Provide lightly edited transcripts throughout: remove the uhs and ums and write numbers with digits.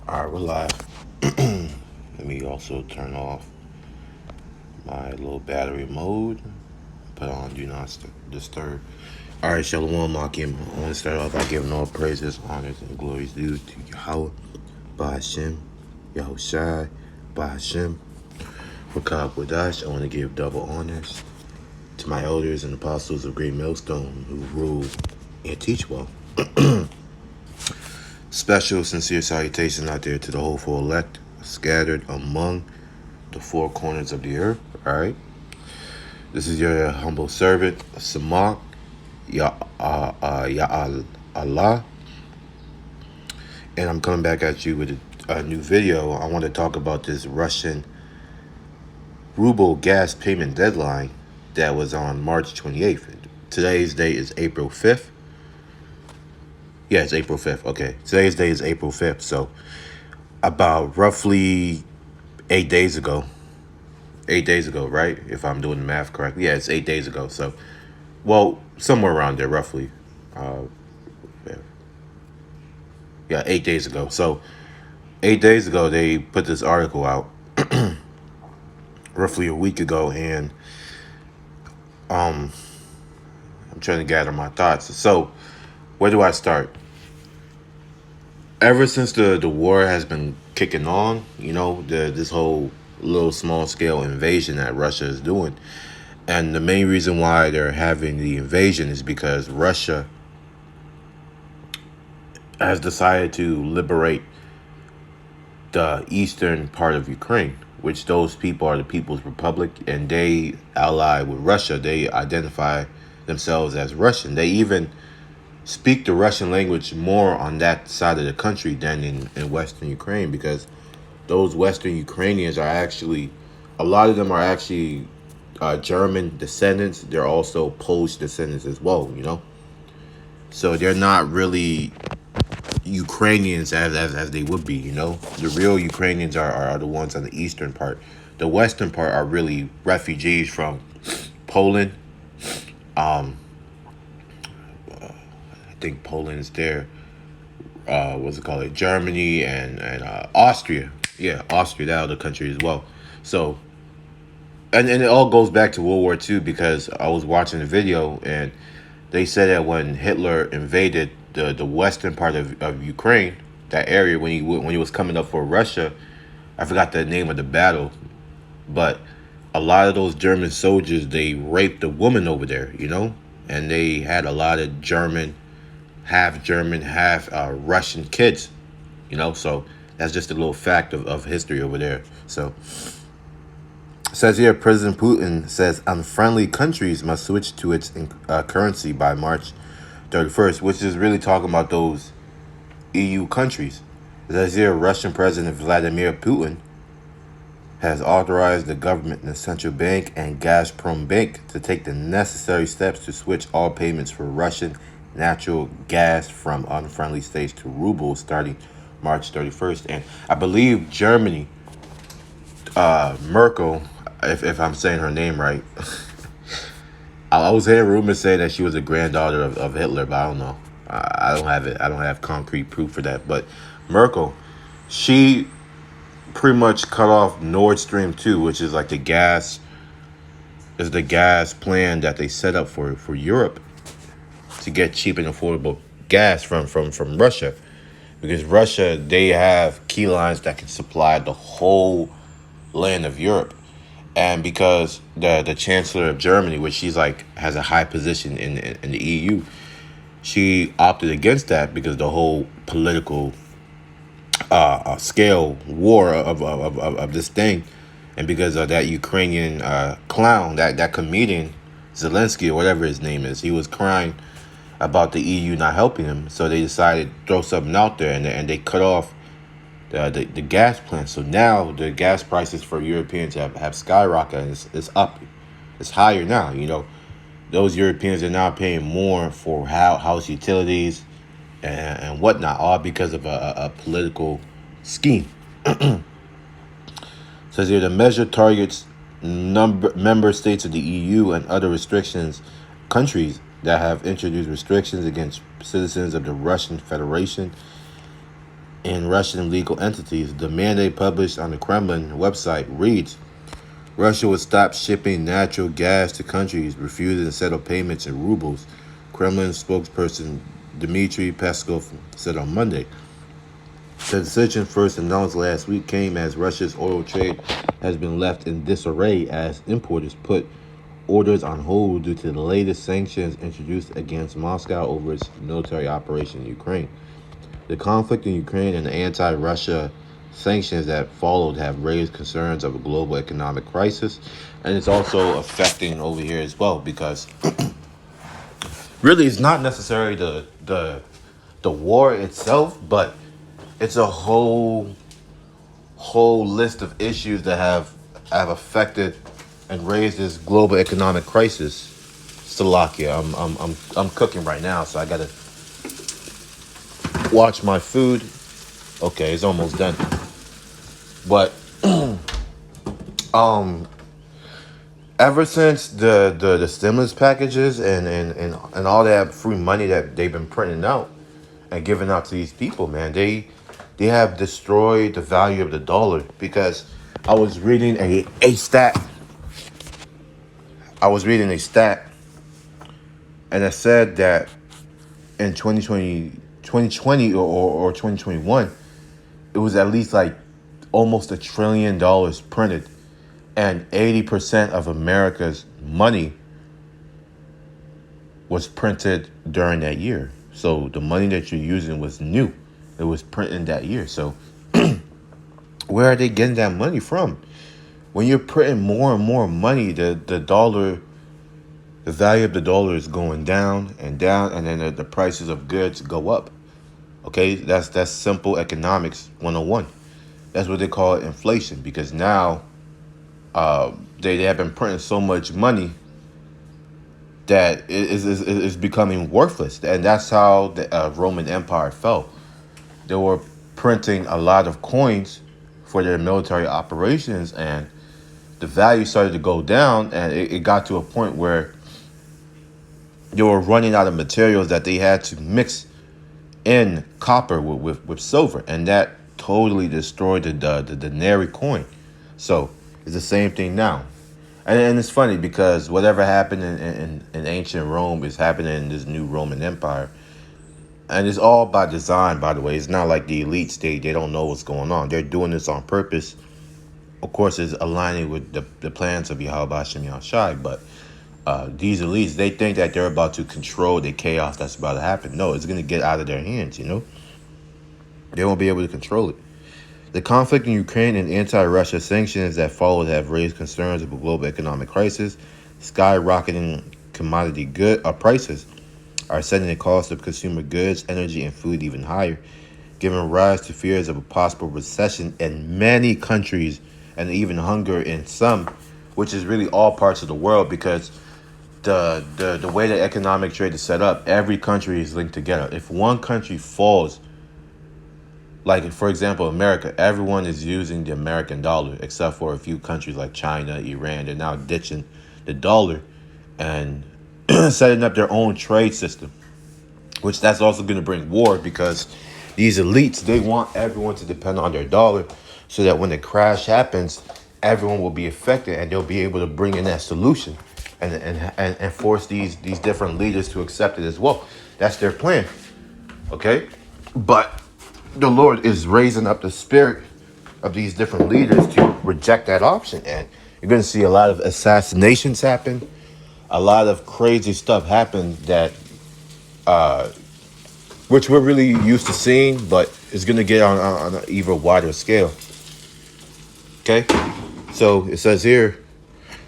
All right, we're live. Let me also turn off my little battery mode. Put on Do Not Disturb. All right, Shalom, Akim. I want to start off by giving all praises, honors, and glories due to Yahweh, Bahashem, Yahushai, Bahashem, Rakab Wadash. I want to give double honors to my elders and apostles of Great Millstone who rule and teach well. Special, sincere salutation out there to the hopeful elect scattered among the four corners of the earth. All right. This is your humble servant, Samak, Allah. And I'm coming back at you with a new video. I want to talk about this Russian ruble gas payment deadline that was on March 28th. Today's date is April 5th. Yeah, it's April 5th. Okay. Today's date is April 5th. So about roughly 8 days ago, 8 days ago, right? If I'm doing the math correctly. Yeah, it's 8 days ago. So, well, somewhere around there, roughly. Uh, yeah, 8 days ago. So, 8 days ago, they put this article out, roughly a week ago, and I'm trying to gather my thoughts. So, where do I start? Ever since the war has been kicking on, this whole little small scale invasion that Russia is doing. And the main reason why they're having the invasion is because Russia has decided to liberate the eastern part of Ukraine, which those people are the People's Republic, and they ally with Russia. They identify themselves as Russian. They even speak the Russian language more on that side of the country than in Western Ukraine, because those Western Ukrainians are actually, a lot of them are actually German descendants. They're also Polish descendants as well, So they're not really Ukrainians as they would be, The real Ukrainians are the ones on the eastern part. The western part are really refugees from Poland. I think Poland is there. What's it called? Germany and Austria. Yeah, Austria, that other country as well. So, and it all goes back to World War II, because I was watching the video and they said that when Hitler invaded the western part of Ukraine, that area, when he was coming up for Russia, I forgot the name of the battle, but a lot of those German soldiers, they raped a woman over there, and they had a lot of German, half Russian kids, So that's just a little fact of history over there. So it says here, President Putin says unfriendly countries must switch to its currency by March 31st, which is really talking about those EU countries. It says here, Russian President Vladimir Putin has authorized the government, the central bank, and Gazprom Bank to take the necessary steps to switch all payments for Russian natural gas from unfriendly states to rubles starting March 31st. And I believe Germany, Merkel, if I'm saying her name right, I was hearing rumors saying that she was a granddaughter of Hitler, but I don't know. I don't have it. I don't have concrete proof for that. But Merkel, she pretty much cut off Nord Stream 2, which is like the gas plan that they set up for Europe to get cheap and affordable gas from Russia. Because Russia, they have key lines that can supply the whole land of Europe. And because the chancellor of Germany, which she's like has a high position in the EU, she opted against that because the whole political scale war of this thing, and because of that Ukrainian clown, that comedian Zelensky, or whatever his name is, he was crying about the EU not helping him. So they decided to throw something out there, and they cut off the gas plant. So now the gas prices for Europeans have skyrocketed, and it's up. It's higher now, Those Europeans are now paying more for house utilities and whatnot, all because of a political scheme. Says here, the measure targets member states of the EU and other countries that have introduced restrictions against citizens of the Russian Federation and Russian legal entities. The mandate published on the Kremlin website reads Russia would stop shipping natural gas to countries refusing to settle payments in rubles, Kremlin spokesperson Dmitry Peskov said on Monday. The decision, first announced last week, came as Russia's oil trade has been left in disarray as importers put orders on hold due to the latest sanctions introduced against Moscow over its military operation in Ukraine. The conflict in Ukraine and the anti-Russia sanctions that followed have raised concerns of a global economic crisis, and it's also affecting over here as well because really it's not necessarily the war itself, but it's a whole list of issues that have affected and raised this global economic crisis. Slovakia, I'm cooking right now, so I gotta watch my food. Okay, it's almost done. But um, ever since the stimulus packages and all that free money that they've been printing out and giving out to these people, man, they have destroyed the value of the dollar. Because I was reading a stat. I was reading a stat, and it said that in 2020 or 2021, it was at least like almost $1 trillion printed, and 80% of America's money was printed during that year. So the money that you're using was new. It was printed that year. So where are they getting that money from? When you're printing more and more money, the dollar, the value of the dollar is going down, and then the prices of goods go up. Okay, that's simple economics 101. That's what they call inflation, because now they have been printing so much money that it is becoming worthless. And that's how the Roman Empire fell. They were printing a lot of coins for their military operations, and the value started to go down, and it got to a point where they were running out of materials that they had to mix in copper with silver, and that totally destroyed the denarii coin. So it's the same thing now. And it's funny because whatever happened in ancient Rome is happening in this new Roman Empire. And it's all by design, by the way. It's not like the elites, they don't know what's going on. They're doing this on purpose. Of course, it's aligning with the plans of Yahweh Hashem Yahushai. But these elites, they think that they're about to control the chaos that's about to happen. No, it's going to get out of their hands, you know? They won't be able to control it. The conflict in Ukraine and anti-Russia sanctions that followed have raised concerns of a global economic crisis. Skyrocketing commodity prices are setting the cost of consumer goods, energy, and food even higher, giving rise to fears of a possible recession in many countries and even hunger in some, which is really all parts of the world, because the way the economic trade is set up, every country is linked together. If one country falls, like, for example, America, everyone is using the American dollar, except for a few countries like China, Iran. They're now ditching the dollar and setting up their own trade system, which that's also going to bring war, because these elites, they want everyone to depend on their dollar so that when the crash happens, everyone will be affected, and they'll be able to bring in that solution and force these different leaders to accept it as well. That's their plan. Okay? But the Lord is raising up the spirit of these different leaders to reject that option. And you're going to see a lot of assassinations happen. A lot of crazy stuff happen that, which we're really used to seeing, but it's going to get on an even wider scale. Okay? So it says here,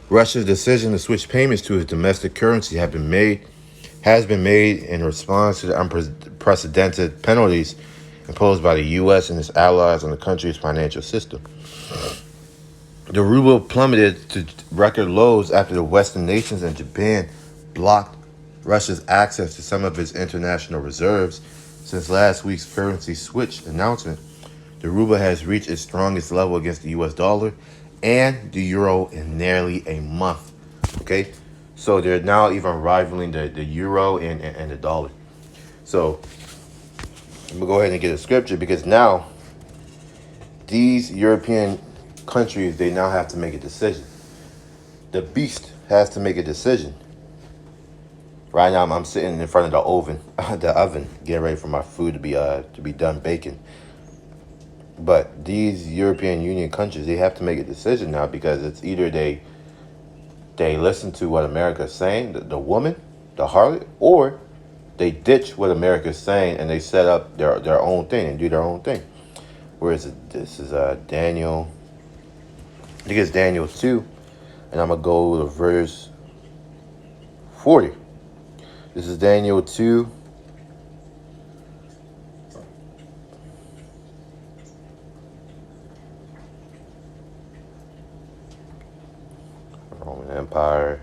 Russia's decision to switch payments to its domestic currency has been made in response to the unprecedented penalties imposed by the U.S. and its allies on the country's financial system. The ruble plummeted to record lows after the Western nations and Japan blocked Russia's access to some of its international reserves. Since last week's currency switch announcement, the ruble has reached its strongest level against the U.S. dollar and the euro in nearly a month. Okay? So they're now even rivaling the euro and the dollar. So I'm gonna go ahead and get a scripture because now these European countries, they now have to make a decision. The beast has to make a decision. Right now, I'm sitting in front of the oven, getting ready for my food to be done baking. But these European Union countries, they have to make a decision now because it's either they listen to what America is saying, the woman, the harlot, or they ditch what America is saying and they set up their own thing and do their own thing. Where is it? This is Daniel. I think it's Daniel 2, and I'm gonna go to verse 40. This is Daniel 2. Roman Empire.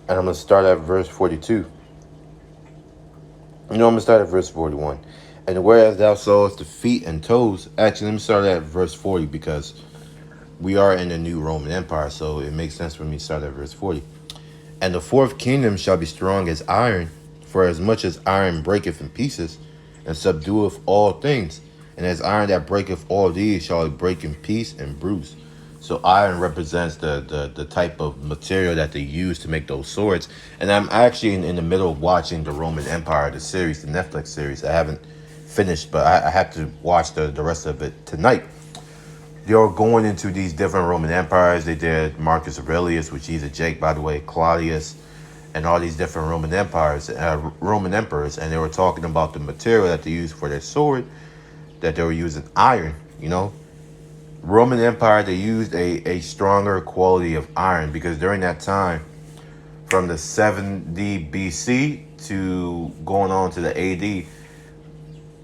And I'm going to start at verse 42. I'm going to start at verse 41. And whereas thou sawest the feet and toes, actually, let me start at verse 40 because we are in the new Roman Empire, so it makes sense for me to start at verse 40. And the fourth kingdom shall be strong as iron, for as much as iron breaketh in pieces, and subdueth all things, and as iron that breaketh all these shall it break in piece and bruise. So iron represents the type of material that they use to make those swords. And I'm actually in the middle of watching the Roman Empire, the series, the Netflix series. I haven't finished, but I have to watch the rest of it tonight. They were going into these different Roman empires. They did Marcus Aurelius, which he's a Jake, by the way, Claudius, and all these different Roman emperors, and they were talking about the material that they used for their sword, that they were using iron. Roman Empire, they used a stronger quality of iron because during that time, from the 70 BC to going on to the AD,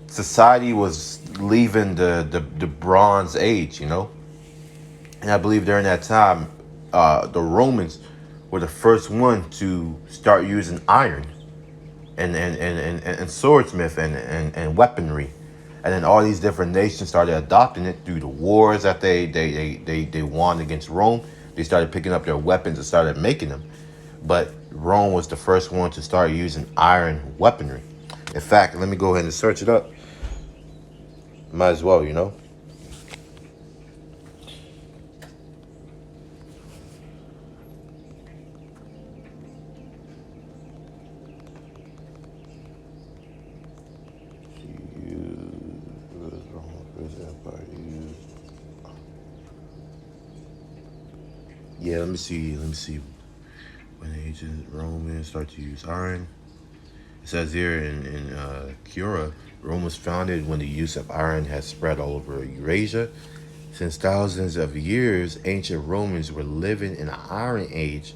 society was leaving the Bronze Age, And I believe during that time, the Romans were the first one to start using iron and swordsmith and weaponry. And then all these different nations started adopting it through the wars that they won against Rome. They started picking up their weapons and started making them. But Rome was the first one to start using iron weaponry. In fact, let me go ahead and search it up. Might as well. Yeah, let me see. When the ancient Romans start to use iron, it says here in Cura, Rome was founded when the use of iron had spread all over Eurasia. Since thousands of years, ancient Romans were living in an iron age,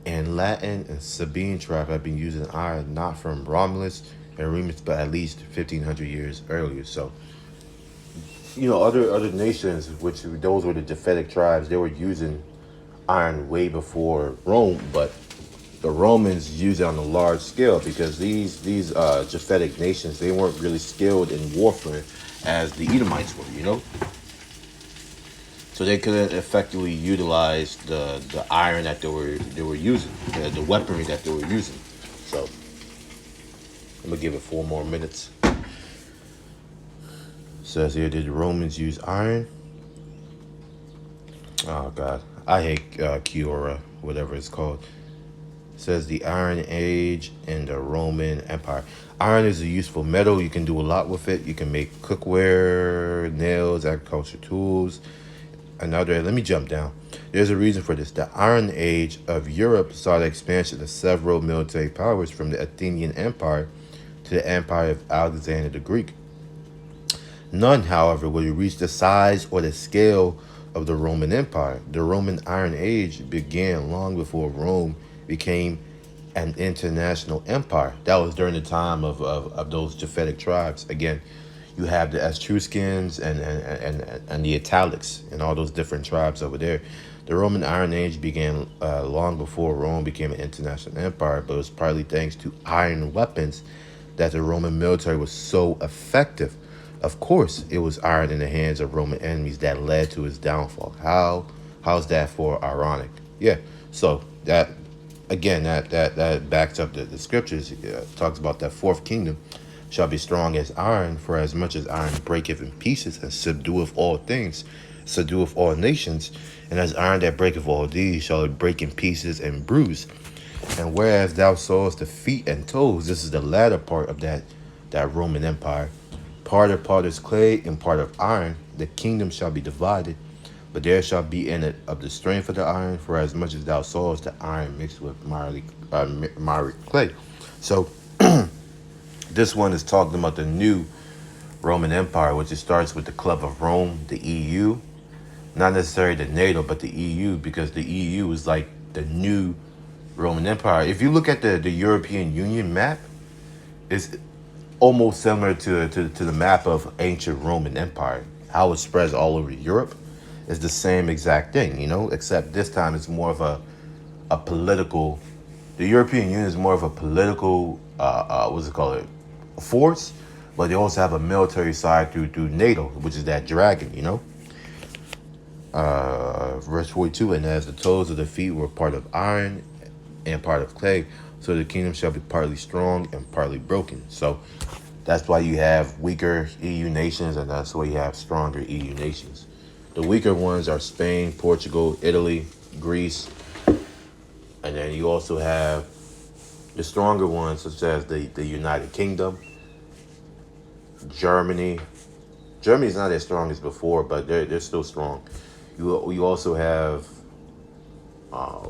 and Latin and Sabine tribe have been using iron not from Romulus and Remus, but at least 1,500 years earlier. So, other nations, which those were the Japhetic tribes, they were using iron way before Rome, but the Romans used it on a large scale because these Japhetic nations, they weren't really skilled in warfare as the Edomites were. So they couldn't effectively utilize the iron that they were using, the weaponry that they were using. So I'm gonna give it 4 more minutes. It says here, did the Romans use iron? Oh God, I hate Kiora, whatever it's called. It says the Iron Age in the Roman Empire. Iron is a useful metal. You can do a lot with it. You can make cookware, nails, agriculture tools. Let me jump down. There's a reason for this. The Iron Age of Europe saw the expansion of several military powers from the Athenian Empire to the Empire of Alexander the Greek. None, however, would reach the size or the scale of the Roman Empire. The Roman Iron Age began long before Rome became an international empire. That was during the time of those Japhetic tribes. Again, you have the Etruscans and the Italics and all those different tribes over there. The Roman Iron Age began long before Rome became an international empire, but it was partly thanks to iron weapons that the Roman military was so effective. Of course, it was iron in the hands of Roman enemies that led to its downfall. How's that for ironic? Yeah. So that again, that backs up the scriptures. It talks about that fourth kingdom. shall be strong as iron, for as much as iron breaketh in pieces and subdueth all things, subdueth all nations, and as iron that breaketh all these shall it break in pieces and bruise. And whereas thou sawest the feet and toes, this is the latter part of that Roman Empire. Part of potter's clay and part of iron, the kingdom shall be divided, but there shall be in it of the strength of the iron, for as much as thou sawest the iron mixed with miry clay. So this one is talking about the new Roman Empire, which it starts with the Club of Rome, the EU, not necessarily the NATO, but the EU, because the EU is like the new Roman Empire. If you look at the European Union map, it's almost similar to the map of ancient Roman Empire. How it spreads all over Europe is the same exact thing, except this time it's more of a political. The European Union is more of a political, what's it called, force, but they also have a military side through NATO, which is that dragon, Verse 42, and as the toes of the feet were part of iron and part of clay, so the kingdom shall be partly strong and partly broken. So that's why you have weaker EU nations, and that's why you have stronger EU nations. The weaker ones are Spain, Portugal, Italy, Greece, and then you also have the stronger ones, such as the United Kingdom, Germany. Germany's not as strong as before, but they're still strong. You also have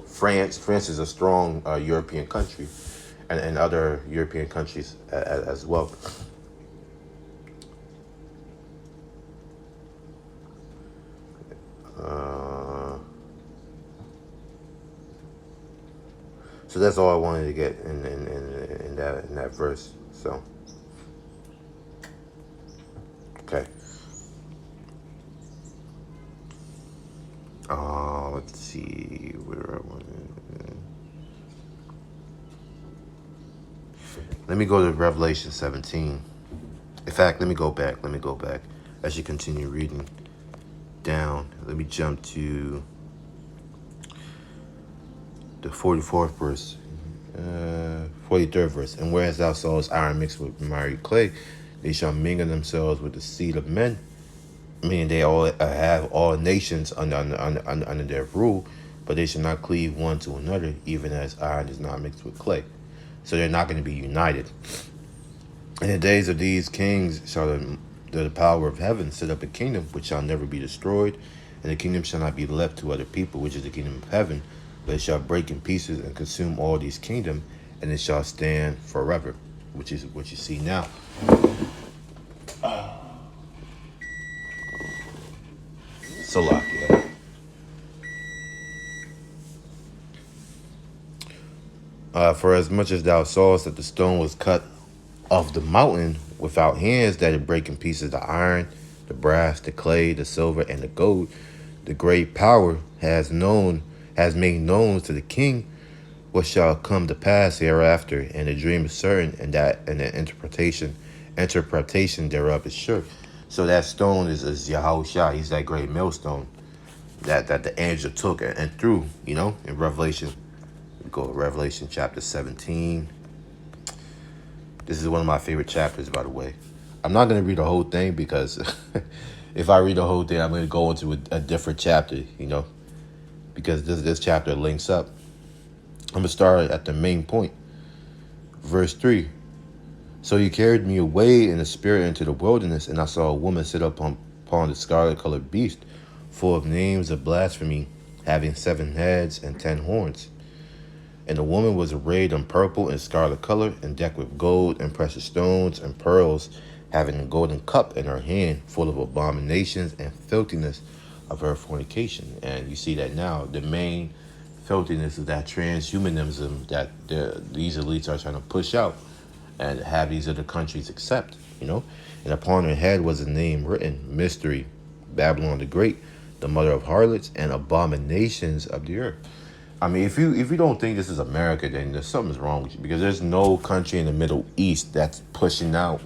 France. France is a strong European country, and other European countries as well. So that's all I wanted to get in that verse. So okay. Let's see where I want to. Let me go to Revelation 17. In fact, let me go back. As you continue reading down, let me jump to the 44th verse, 43rd verse. And whereas thou sawest iron mixed with miry clay, they shall mingle themselves with the seed of men, meaning they all have all nations under their rule, but they shall not cleave one to another, even as iron is not mixed with clay. So they're not going to be united. In the days of these kings shall the power of heaven set up a kingdom which shall never be destroyed, and the kingdom shall not be left to other people, which is the kingdom of heaven, but it shall break in pieces and consume all these kingdoms, and it shall stand forever, which is what you see now. Salakia. For as much as thou sawest that the stone was cut of the mountain without hands, that it break in pieces the iron, the brass, the clay, the silver, and the gold, the great power has made known to the king what shall come to pass hereafter, and the dream is certain, and the interpretation thereof is sure. So that stone is Yahushua. He's that great millstone that the angel took and threw, in Revelation. We go to Revelation chapter 17. This is one of my favorite chapters, by the way. I'm not going to read the whole thing because if I read the whole thing, I'm going to go into a different chapter, because this chapter links up. I'm going to start at the main point. Verse 3. So he carried me away in the spirit into the wilderness, and I saw a woman sit upon the scarlet-colored beast, full of names of blasphemy, having 7 heads and 10 horns. And the woman was arrayed in purple and scarlet color, and decked with gold and precious stones and pearls, having a golden cup in her hand, full of abominations and filthiness of her fornication. And you see that now. The main filthiness is that transhumanism that these elites are trying to push out and have these other countries accept, And upon her head was a name written, Mystery, Babylon the Great, the mother of harlots and abominations of the earth. I mean, if you don't think this is America, then there's something's wrong with you, because there's no country in the Middle East that's pushing out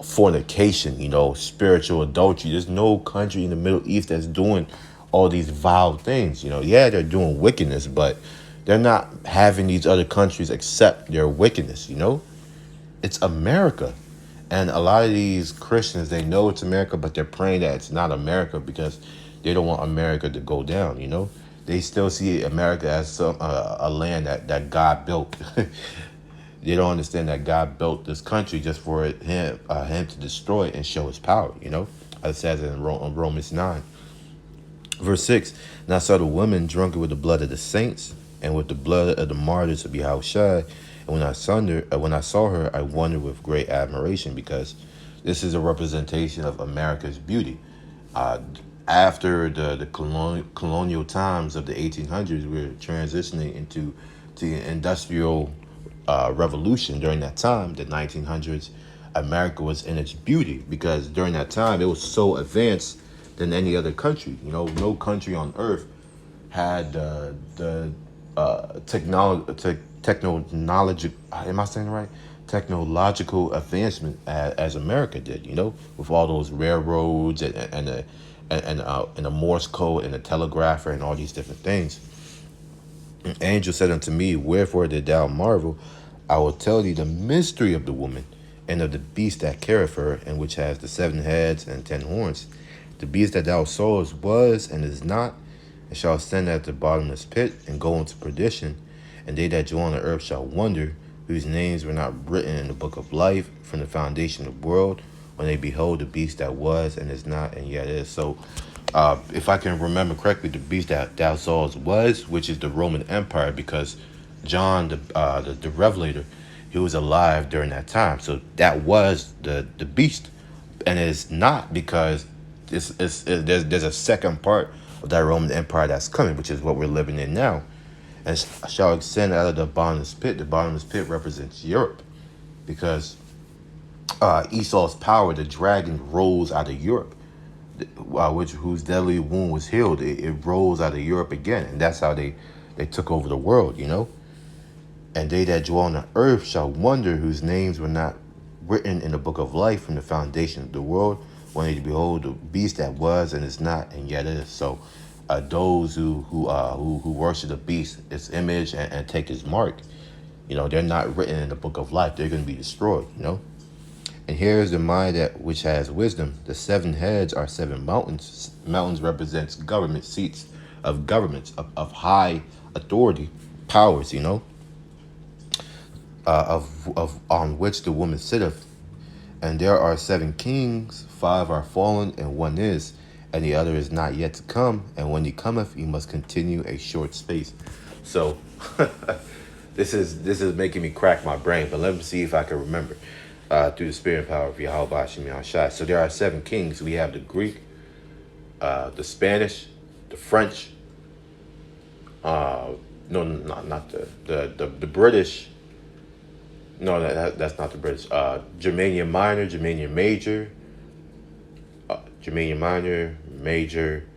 fornication, spiritual adultery. There's no country in the Middle East that's doing all these vile things. Yeah, they're doing wickedness, but they're not having these other countries accept their wickedness. It's America. And a lot of these Christians, they know it's America, but they're praying that it's not America because they don't want America to go down, you know? They still see America as a land that God built. They don't understand that God built this country just for him to destroy it and show his power, you know? As it says in Romans 9. Verse 6, and I saw the woman drunken with the blood of the saints and with the blood of the martyrs of Yahushua. And when I saw her, I wondered with great admiration because this is a representation of America's beauty. Uh, After the colonial times of the 1800s, we're transitioning into the industrial revolution. During that time, the 1900s, America was in its beauty because during that time it was so advanced than any other country. You know, no country on earth had the technology. Am I saying it right? Technological advancement as America did. You know, with all those railroads and the Morse code and the telegrapher and all these different things. An angel said unto me, wherefore did thou marvel? I will tell thee the mystery of the woman and of the beast that carrieth her, and which has the 7 heads and 10 horns. The beast that thou sawest was and is not, and shall ascend at the bottomless pit and go into perdition. And they that dwell on the earth shall wonder, whose names were not written in the book of life from the foundation of the world, when they behold the beast that was and is not and yet is. So if I can remember correctly, the beast that thou sawest was, which is the Roman Empire, because John, the Revelator, he was alive during that time. So that was the beast, and it's not because there's a second part of that Roman Empire that's coming, which is what we're living in now, and shall ascend out of the bottomless pit. The bottomless pit represents Europe, because Esau's power, the dragon, rose out of Europe, whose deadly wound was healed. It rose out of Europe again, and that's how they took over the world, you know. And they that dwell on the earth shall wonder, whose names were not written in the book of life from the foundation of the world, when they behold the beast that was and is not and yet is. So those who worship the beast, its image, and take his mark, you know, they're not written in the book of life. They're going to be destroyed, you know. And here is the mind that which has wisdom. The 7 heads are 7 mountains. Mountains represents government seats of governments of high authority, powers, you know, of on which the woman sitteth. And there are 7 kings, 5 are fallen, and 1 is, and the other is not yet to come. And when he cometh, he must continue a short space. So this is making me crack my brain, but let me see if I can remember. Through the spirit and power of Yahweh Hashem Yahshua. So there are 7 kings. We have the Greek, the Spanish, the French, no, not the British. No, that's not the British. Germanium Minor, Germanium Major, Germanium Minor, Major,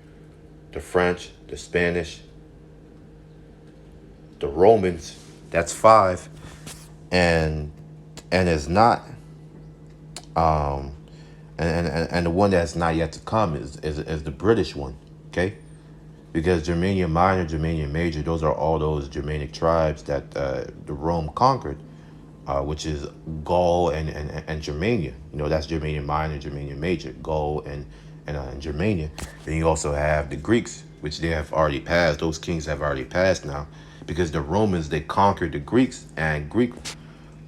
the French, the Spanish, the Romans. That's 5, and it's not. And the one that's not yet to come is the British one, okay? Because Germania Minor, Germania Major, those are all those Germanic tribes that the Rome conquered, which is Gaul and Germania. You know, that's Germania Minor, Germania Major, Gaul and Germania. Then you also have the Greeks, which they have already passed. Those kings have already passed now, because the Romans, they conquered the Greeks, and Greek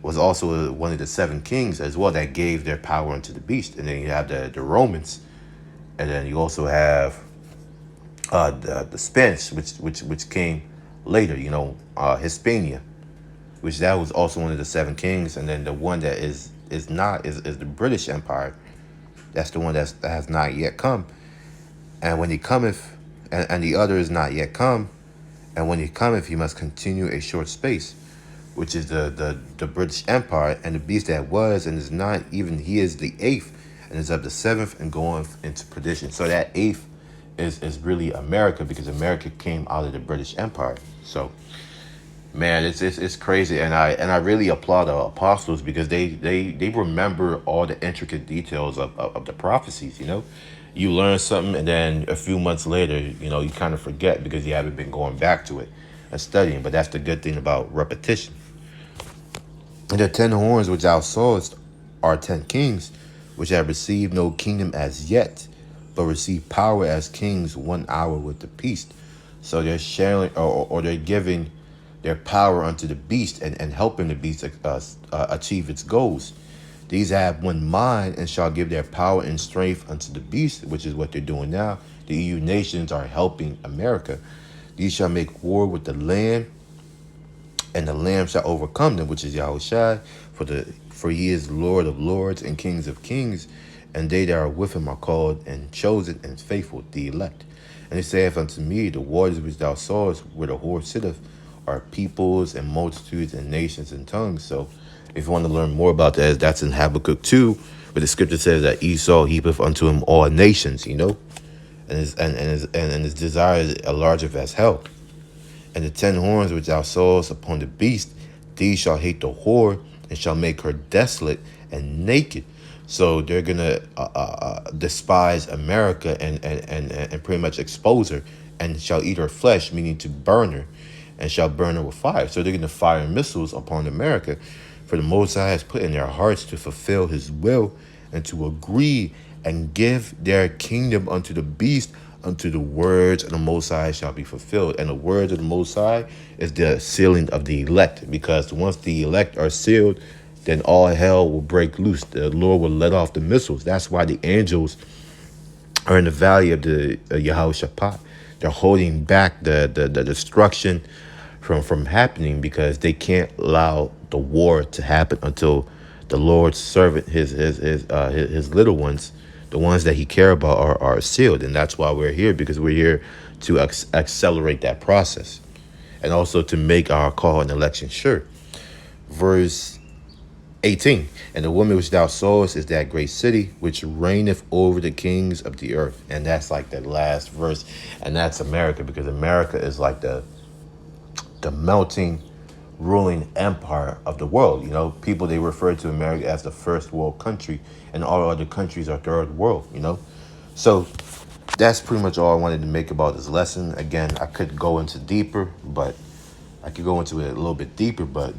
was also one of the 7 kings as well that gave their power unto the beast. And then you have the Romans, and then you also have the Spanish, which came later. You know, Hispania, which that was also one of the 7 kings. And then the one that is the British Empire. That's the one that has not yet come. And when he cometh, and the other is not yet come, and when he cometh, he must continue a short space, which is the British Empire. And the beast that was and is not, even he is the 8th, and is of the 7th and going into perdition. So that 8th is really America, because America came out of the British Empire. So, man, it's crazy, and I really applaud the apostles, because they remember all the intricate details of the prophecies. You know, you learn something, and then a few months later, you know, you kind of forget because you haven't been going back to it and studying. But that's the good thing about repetition. And the 10 horns which thou sawest are 10 kings, which have received no kingdom as yet, but receive power as kings 1 hour with the beast. So they're sharing, or they're giving their power unto the beast, and helping the beast achieve its goals. These have one mind, and shall give their power and strength unto the beast, which is what they're doing now. The EU nations are helping America. These shall make war with the Lamb, and the Lamb shall overcome them, which is Yahushua. For he is Lord of lords and Kings of kings, and they that are with him are called and chosen and faithful, the elect. And he saith unto me, the waters which thou sawest, where the whore sitteth, are peoples and multitudes and nations and tongues. So if you want to learn more about that, that's in Habakkuk 2, where the scripture says that Esau heapeth unto him all nations, and his desire is larger as hell. And the 10 horns which thou sawest upon the beast, these shall hate the whore, and shall make her desolate and naked. So they're gonna despise America, and pretty much expose her, and shall eat her flesh, meaning to burn her, and shall burn her with fire. So they're gonna fire missiles upon America. For the Most High has put in their hearts to fulfill his will, and to agree and give their kingdom unto the beast, unto the words of the Most High shall be fulfilled. And the words of the Most High is the sealing of the elect, because once the elect are sealed, then all hell will break loose. The Lord will let off the missiles. That's why the angels are in the valley of the Yehoshaphat. They're holding back the destruction from happening, because they can't allow the war to happen until the Lord's servant, his little ones, the ones that he care about, are sealed. And that's why we're here, because we're here to accelerate that process, and also to make our call and election sure. Verse 18, and the woman which thou sawest is that great city which reigneth over the kings of the earth. And that's like that last verse, and that's America, because America is like the melting ruling empire of the world. People, they refer to America as the first world country, and all other countries are third world. So that's pretty much all I wanted to make about this lesson. Again, I could go into deeper, but I could go into it a little bit deeper, but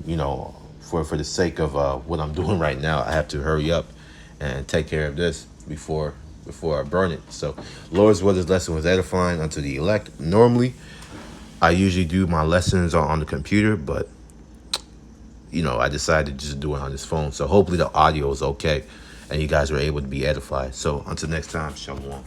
for the sake of what I'm doing right now, I have to hurry up and take care of this before I burn it. So Lord's will, this lesson was edifying unto the elect. Normally I usually do my lessons on the computer, but I decided to just do it on this phone. So hopefully the audio is okay and you guys were able to be edified. So until next time, shalom.